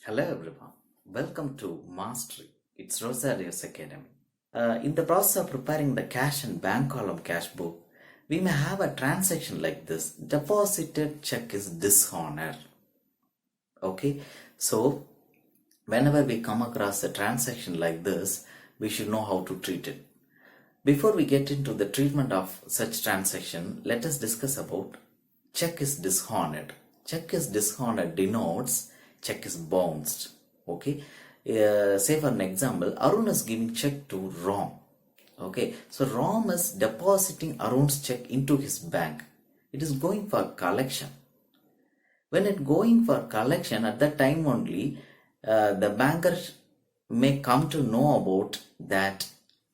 Hello everyone, welcome to Mastery. It's Rosario's Academy. In the process of preparing the cash and bank column cash book, we may have a transaction like this. Deposited check is dishonoured. Okay, so whenever we come across a transaction like this, we should know how to treat it. Before we get into the treatment of such transaction, let us discuss about check is dishonoured. Check is dishonoured denotes check is bounced. Okay, say for an example, Arun is giving check to Ram. Okay, so Ram is depositing Arun's check into his bank. It is going for collection. When it going for collection, at that time only, the banker may come to know about that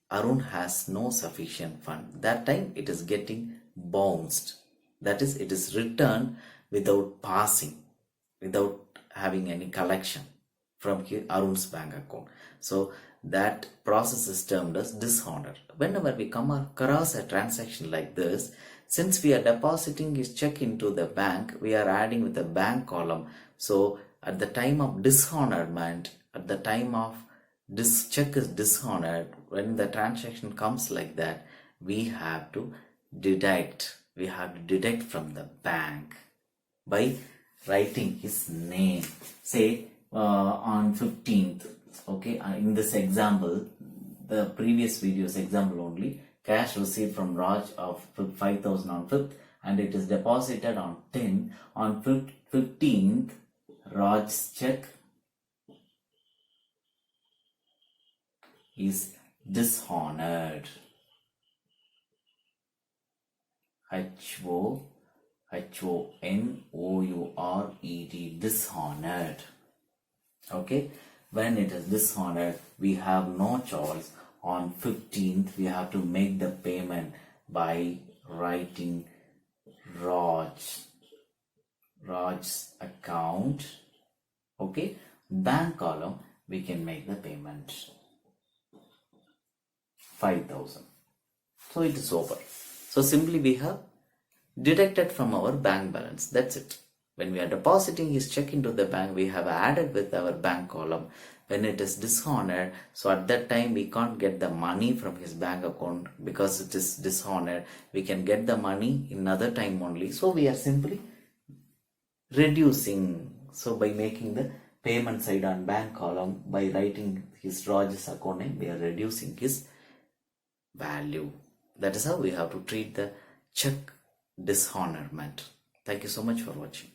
Arun has no sufficient fund. That time it is getting bounced. That is, it is returned without passing, without having any collection from Arun's bank account. So that process is termed as dishonoured. Whenever we come across a transaction like this, since we are depositing his check into the bank, we are adding with the bank column. So at the time of dishonourment, at the time of this check is dishonoured, when the transaction comes like that, we have to deduct. We have to deduct from the bank by writing his name. Say on 15th. Okay, in this example, the previous video's example only, cash received from Raj of 5,000 on 5th and it is deposited on 10. On 15th, Raj's check is dishonoured. H-O-N-O-U-R-E-D, dishonoured. Okay, when it is dishonoured, we have no choice. On 15th, we have to make the payment by writing Raj's account. Okay, bank column, we can make the payment 5,000. So it is over. So simply we have deducted from our bank balance. That's it. When we are depositing his check into the bank, we have added with our bank column. When it is dishonoured, so at that time we can't get the money from his bank account because it is dishonoured. We can get the money in another time only. So we are simply reducing. So by making the payment side on bank column, by writing his Raj's account name, we are reducing his value. That is how we have to treat the check dishonourment. Thank you so much for watching.